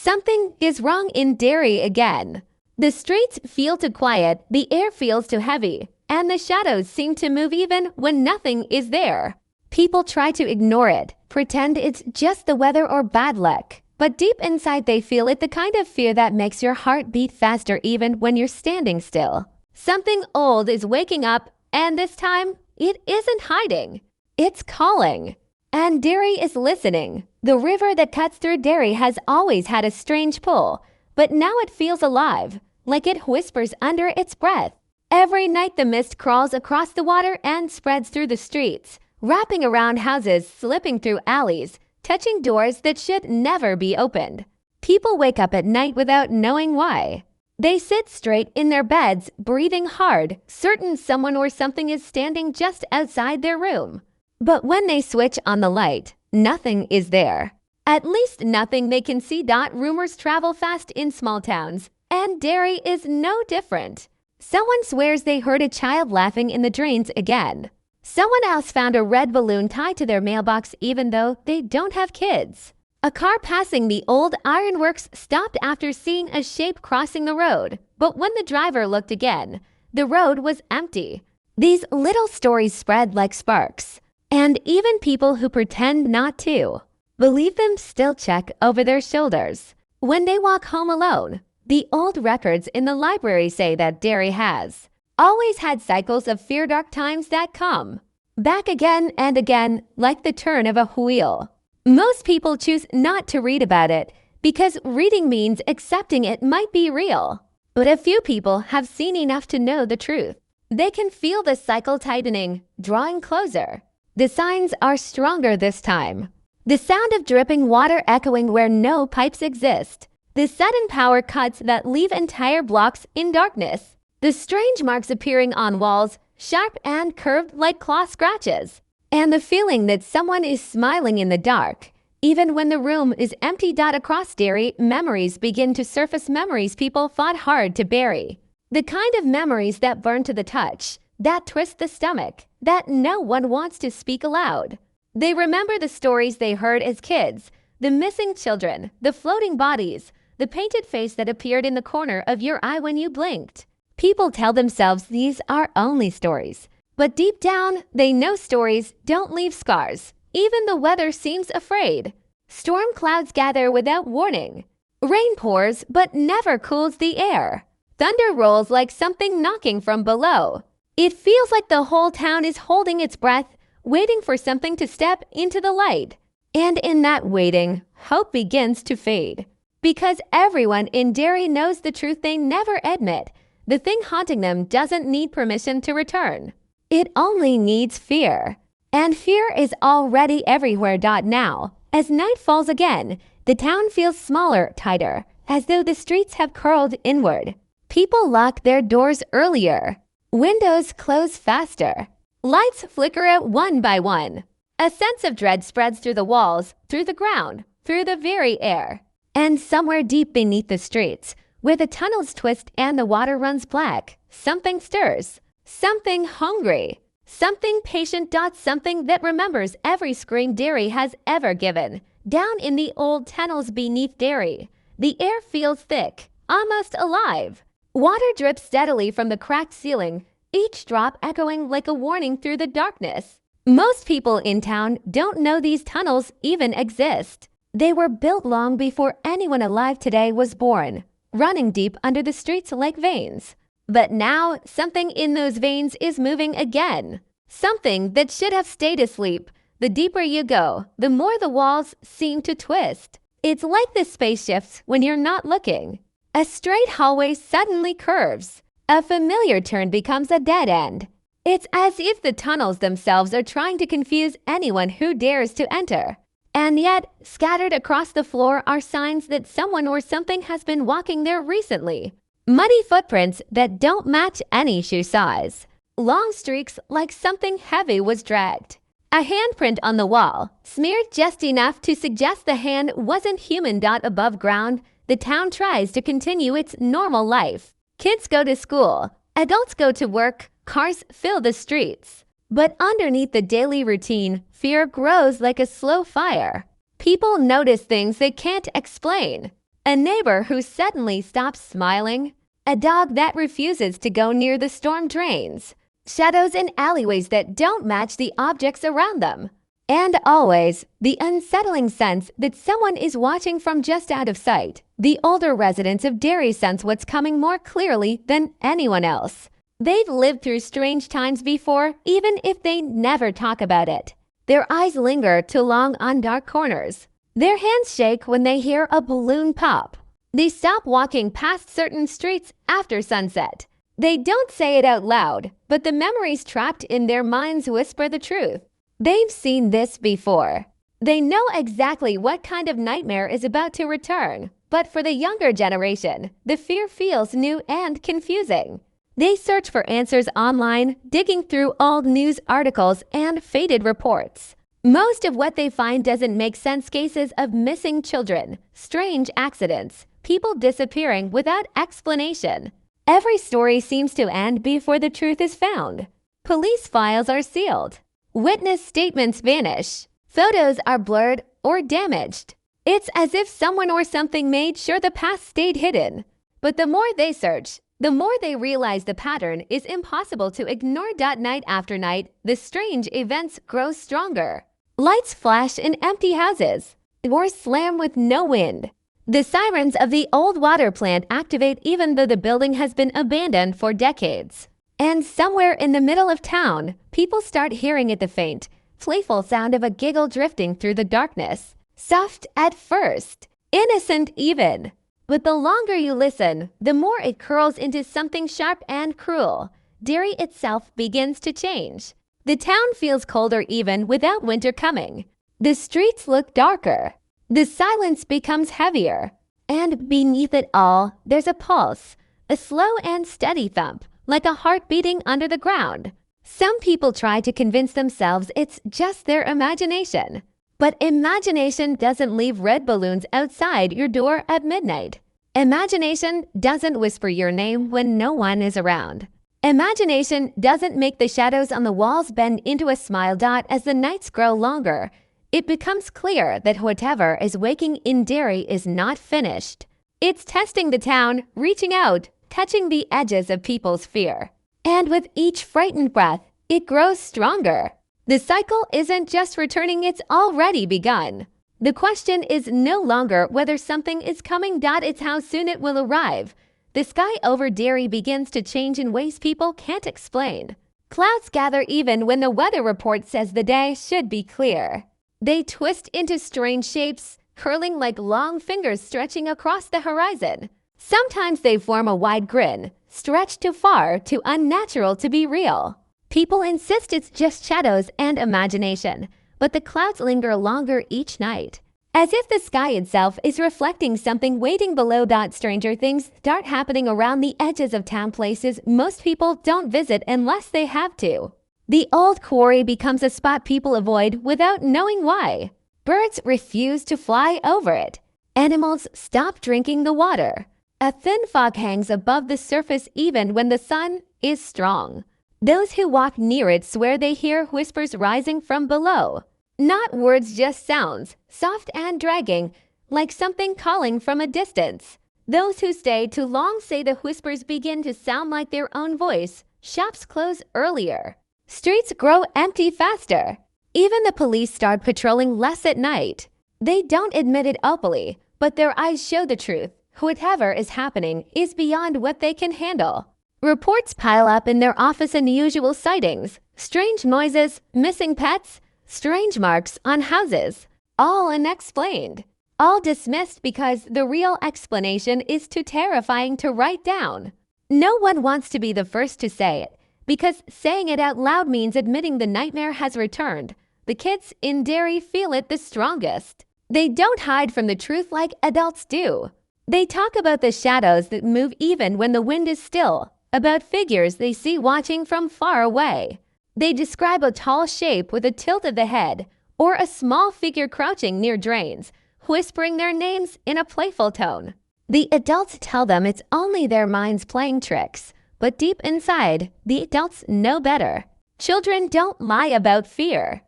Something is wrong in Derry again. The streets feel too quiet, the air feels too heavy, and the shadows seem to move even when nothing is there. People try to ignore it, pretend it's just the weather or bad luck. But deep inside they feel it, the kind of fear that makes your heart beat faster even when you're standing still. Something old is waking up, and this time, it isn't hiding. It's calling. And Derry is listening. The river that cuts through Derry has always had a strange pull, but now it feels alive, like it whispers under its breath. Every night the mist crawls across the water and spreads through the streets, wrapping around houses, slipping through alleys, touching doors that should never be opened. People wake up at night without knowing why. They sit straight in their beds, breathing hard, certain someone or something is standing just outside their room. But when they switch on the light, nothing is there. At least nothing they can see. Rumors travel fast in small towns, and Derry is no different. Someone swears they heard a child laughing in the drains again. Someone else found a red balloon tied to their mailbox even though they don't have kids. A car passing the old ironworks stopped after seeing a shape crossing the road, but when the driver looked again, the road was empty. These little stories spread like sparks, and even people who pretend not to believe them still check over their shoulders. When they walk home alone, the old records in the library say that Derry has always had cycles of fear, dark times that come back again and again like the turn of a wheel. Most people choose not to read about it because reading means accepting it might be real. But a few people have seen enough to know the truth. They can feel the cycle tightening, drawing closer. The signs are stronger this time. The sound of dripping water echoing where no pipes exist. The sudden power cuts that leave entire blocks in darkness. The strange marks appearing on walls, sharp and curved like claw scratches. And the feeling that someone is smiling in the dark, even when the room is empty. Across Derry, memories begin to surface, memories people fought hard to bury. The kind of memories that burn to the touch, that twist the stomach, that no one wants to speak aloud. They remember the stories they heard as kids, the missing children, the floating bodies, the painted face that appeared in the corner of your eye when you blinked. People tell themselves these are only stories, but deep down, they know stories don't leave scars. Even the weather seems afraid. Storm clouds gather without warning. Rain pours but never cools the air. Thunder rolls like something knocking from below. It feels like the whole town is holding its breath, waiting for something to step into the light. And in that waiting, hope begins to fade. Because everyone in Derry knows the truth they never admit. The thing haunting them doesn't need permission to return. It only needs fear. And fear is already everywhere. Now, as night falls again, the town feels smaller, tighter, as though the streets have curled inward. People lock their doors earlier. Windows close faster. Lights flicker out one by one. A sense of dread spreads through the walls, through the ground, through the very air. And somewhere deep beneath the streets, where the tunnels twist and the water runs black, something stirs. Something hungry. Something patient. Something that remembers every scream Derry has ever given. Down in the old tunnels beneath Derry, the air feels thick, almost alive. Water drips steadily from the cracked ceiling, each drop echoing like a warning through the darkness. Most people in town don't know these tunnels even exist. They were built long before anyone alive today was born, running deep under the streets like veins. But now, something in those veins is moving again. Something that should have stayed asleep. The deeper you go, the more the walls seem to twist. It's like the space shifts when you're not looking. A straight hallway suddenly curves. A familiar turn becomes a dead end. It's as if the tunnels themselves are trying to confuse anyone who dares to enter. And yet, scattered across the floor are signs that someone or something has been walking there recently. Muddy footprints that don't match any shoe size. Long streaks like something heavy was dragged. A handprint on the wall, smeared just enough to suggest the hand wasn't human. Above ground, the town tries to continue its normal life. Kids go to school, adults go to work, cars fill the streets. But underneath the daily routine, fear grows like a slow fire. People notice things they can't explain. a neighbor who suddenly stops smiling, a dog that refuses to go near the storm drains, shadows in alleyways that don't match the objects around them, and always the unsettling sense that someone is watching from just out of sight. The older residents of Derry sense what's coming more clearly than anyone else. They've lived through strange times before, even if they never talk about it. Their eyes linger too long on dark corners. Their hands shake when they hear a balloon pop. They stop walking past certain streets after sunset. They don't say it out loud, but the memories trapped in their minds whisper the truth. They've seen this before. They know exactly what kind of nightmare is about to return. But for the younger generation, the fear feels new and confusing. They search for answers online, digging through old news articles and faded reports. Most of what they find doesn't make sense. Cases of missing children, strange accidents, people disappearing without explanation. Every story seems to end before the truth is found. Police files are sealed. Witness statements vanish. Photos are blurred or damaged. It's as if someone or something made sure the past stayed hidden. But the more they search, the more they realize the pattern is impossible to ignore. Night after night, the strange events grow stronger. Lights flash in empty houses. Doors slam with no wind. The sirens of the old water plant activate even though the building has been abandoned for decades. And somewhere in the middle of town, people start hearing it, the faint, playful sound of a giggle drifting through the darkness. Soft at first, innocent even. But the longer you listen, the more it curls into something sharp and cruel. Derry itself begins to change. The town feels colder even without winter coming. The streets look darker. The silence becomes heavier. And beneath it all, there's a pulse, a slow and steady thump, like a heart beating under the ground. Some people try to convince themselves it's just their imagination. But imagination doesn't leave red balloons outside your door at midnight. Imagination doesn't whisper your name when no one is around. Imagination doesn't make the shadows on the walls bend into a smile. As the nights grow longer, it becomes clear that whatever is waking in Derry is not finished. It's testing the town, reaching out, touching the edges of people's fear. And with each frightened breath, it grows stronger. The cycle isn't just returning, it's already begun. The question is no longer whether something is coming. It's how soon it will arrive. The sky over Derry begins to change in ways people can't explain. Clouds gather even when the weather report says the day should be clear. They twist into strange shapes, curling like long fingers stretching across the horizon. Sometimes they form a wide grin, stretched too far, too unnatural to be real. People insist it's just shadows and imagination, but the clouds linger longer each night. As if the sky itself is reflecting something waiting below. Stranger things start happening around the edges of town, places most people don't visit unless they have to. The old quarry becomes a spot people avoid without knowing why. Birds refuse to fly over it. Animals stop drinking the water. A thin fog hangs above the surface even when the sun is strong. Those who walk near it swear they hear whispers rising from below. Not words, just sounds, soft and dragging, like something calling from a distance. Those who stay too long say the whispers begin to sound like their own voice. Shops close earlier. Streets grow empty faster. Even the police start patrolling less at night. They don't admit it openly, but their eyes show the truth. Whatever is happening is beyond what they can handle. Reports pile up in their office: unusual sightings, strange noises, missing pets, strange marks on houses, all unexplained, all dismissed because the real explanation is too terrifying to write down. No one wants to be the first to say it, because saying it out loud means admitting the nightmare has returned. The kids in Derry feel it the strongest. They don't hide from the truth like adults do. They talk about the shadows that move even when the wind is still, about figures they see watching from far away. They describe a tall shape with a tilt of the head, or a small figure crouching near drains, whispering their names in a playful tone. The adults tell them it's only their minds playing tricks, but deep inside, the adults know better. Children don't lie about fear.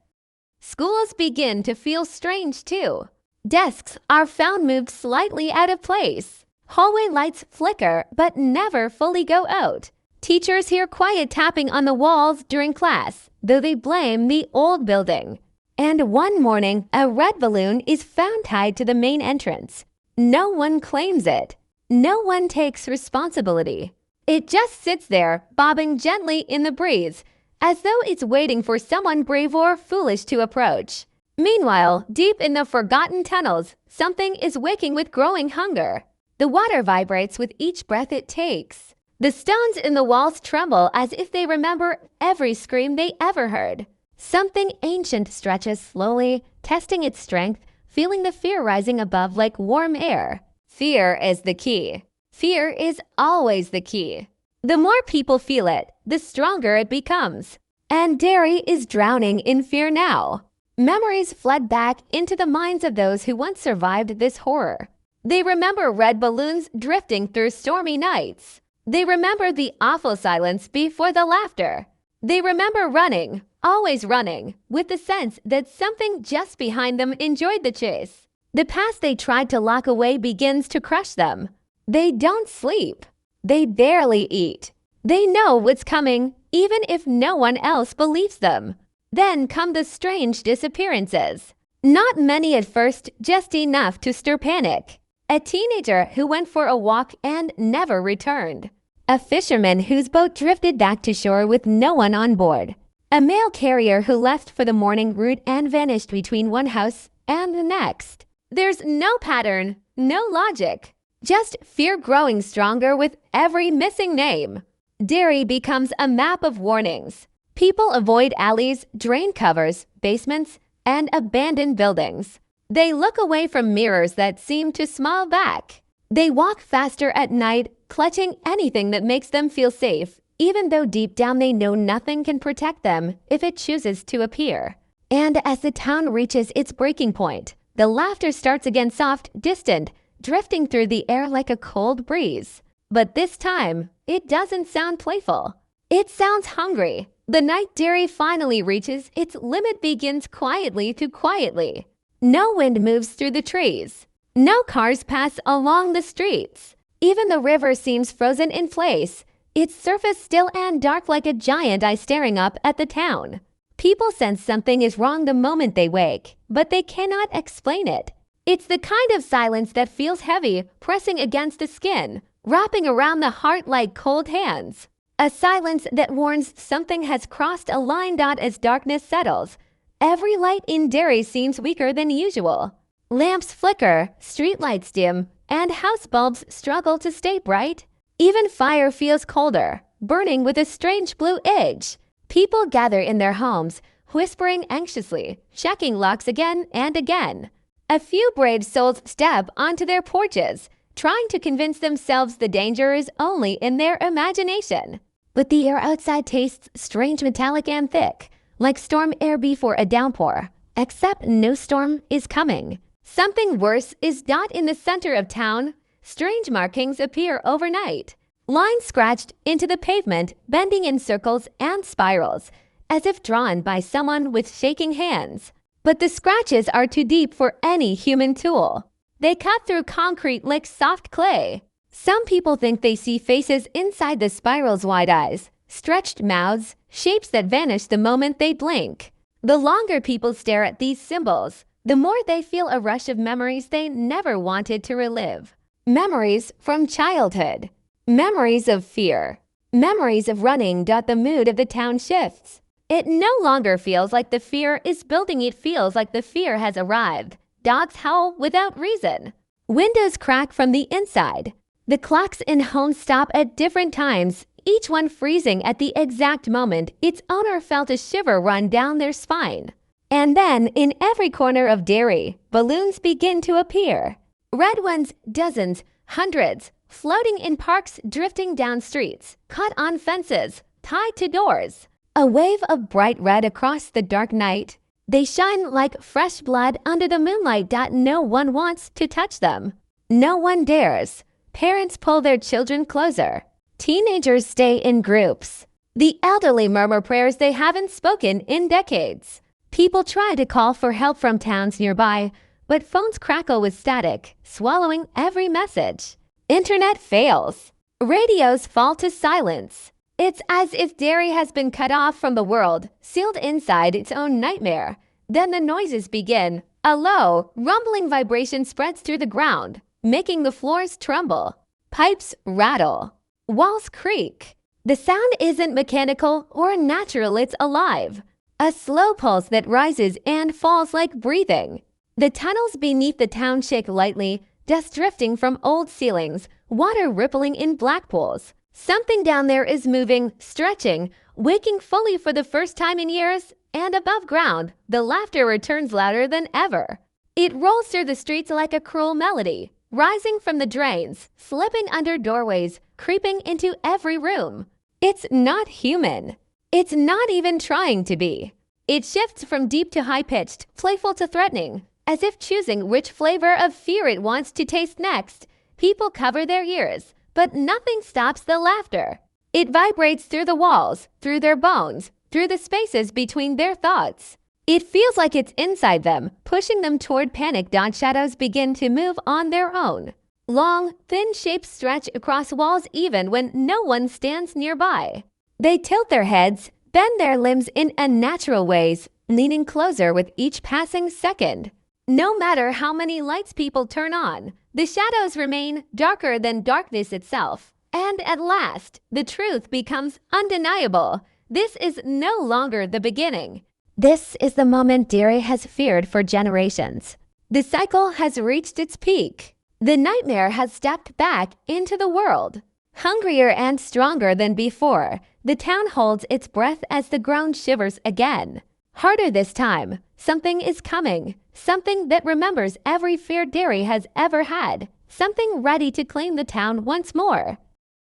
Schools begin to feel strange too. Desks are found moved slightly out of place. Hallway lights flicker but never fully go out. Teachers hear quiet tapping on the walls during class, though they blame the old building. And one morning, a red balloon is found tied to the main entrance. No one claims it. No one takes responsibility. It just sits there, bobbing gently in the breeze, as though it's waiting for someone brave or foolish to approach. Meanwhile, deep in the forgotten tunnels, something is waking with growing hunger. The water vibrates with each breath it takes. The stones in the walls tremble as if they remember every scream they ever heard. Something ancient stretches slowly, testing its strength, feeling the fear rising above like warm air. Fear is the key. Fear is always the key. The more people feel it, the stronger it becomes. And Derry is drowning in fear now. Memories flood back into the minds of those who once survived this horror. They remember red balloons drifting through stormy nights. They remember the awful silence before the laughter. They remember running, always running, with the sense that something just behind them enjoyed the chase. The past they tried to lock away begins to crush them. They don't sleep. They barely eat. They know what's coming, even if no one else believes them. Then come the strange disappearances. Not many at first, just enough to stir panic. A teenager who went for a walk and never returned. A fisherman whose boat drifted back to shore with no one on board. A mail carrier who left for the morning route and vanished between one house and the next. There's no pattern, no logic. Just fear growing stronger with every missing name. Derry becomes a map of warnings. People avoid alleys, drain covers, basements, and abandoned buildings. They look away from mirrors that seem to smile back. They walk faster at night, clutching anything that makes them feel safe, even though deep down they know nothing can protect them if it chooses to appear. And as the town reaches its breaking point, the laughter starts again soft, distant, drifting through the air like a cold breeze. But this time, it doesn't sound playful. It sounds hungry. The night Derry finally reaches its limit begins quietly to quietly. No wind moves through the trees. No cars pass along the streets. Even the river seems frozen in place, its surface still and dark like a giant eye staring up at the town. People sense something is wrong the moment they wake, but they cannot explain it. It's the kind of silence that feels heavy, pressing against the skin, wrapping around the heart like cold hands. A silence that warns something has crossed a line. As darkness settles, every light in Derry seems weaker than usual. Lamps flicker, streetlights dim, and house bulbs struggle to stay bright. Even fire feels colder, burning with a strange blue edge. People gather in their homes, whispering anxiously, checking locks again and again. A few brave souls step onto their porches, trying to convince themselves the danger is only in their imagination. But the air outside tastes strange, metallic, and thick, like storm air before a downpour, except no storm is coming. Something worse is not in the center of town. Strange markings appear overnight. Lines scratched into the pavement, bending in circles and spirals, as if drawn by someone with shaking hands. But the scratches are too deep for any human tool. They cut through concrete like soft clay. Some people think they see faces inside the spiral's wide eyes, stretched mouths, shapes that vanish the moment they blink. The longer people stare at these symbols, the more they feel a rush of memories they never wanted to relive. Memories from childhood. Memories of fear. Memories of running. The mood of the town shifts. It no longer feels like the fear is building, it feels like the fear has arrived. Dogs howl without reason. Windows crack from the inside. The clocks in homes stop at different times, each one freezing at the exact moment its owner felt a shiver run down their spine. And then, in every corner of Derry, balloons begin to appear. Red ones, dozens, hundreds, floating in parks, drifting down streets, caught on fences, tied to doors. A wave of bright red across the dark night. They shine like fresh blood under the moonlight. No one wants to touch them. No one dares. Parents pull their children closer. Teenagers stay in groups. The elderly murmur prayers they haven't spoken in decades. People try to call for help from towns nearby, but phones crackle with static, swallowing every message. Internet fails. Radios fall to silence. It's as if Derry has been cut off from the world, sealed inside its own nightmare. Then the noises begin. A low, rumbling vibration spreads through the ground, making the floors tremble. Pipes rattle. Walls creak. The sound isn't mechanical or natural, it's alive. A slow pulse that rises and falls like breathing. The tunnels beneath the town shake lightly, dust drifting from old ceilings, water rippling in black pools. Something down there is moving, stretching, waking fully for the first time in years, and above ground, the laughter returns louder than ever. It rolls through the streets like a cruel melody, rising from the drains, slipping under doorways, creeping into every room. It's not human. It's not even trying to be. It shifts from deep to high-pitched, playful to threatening, as if choosing which flavor of fear it wants to taste next. People cover their ears, but nothing stops the laughter. It vibrates through the walls, through their bones, through the spaces between their thoughts. It feels like it's inside them, pushing them toward panic. Shadows begin to move on their own. Long, thin shapes stretch across walls even when no one stands nearby. They tilt their heads, bend their limbs in unnatural ways, leaning closer with each passing second. No matter how many lights people turn on, the shadows remain darker than darkness itself. And at last, the truth becomes undeniable. This is no longer the beginning. This is the moment Derry has feared for generations. The cycle has reached its peak. The nightmare has stepped back into the world. Hungrier and stronger than before, the town holds its breath as the ground shivers again. Harder this time. Something is coming. Something that remembers every fear Derry has ever had. Something ready to claim the town once more.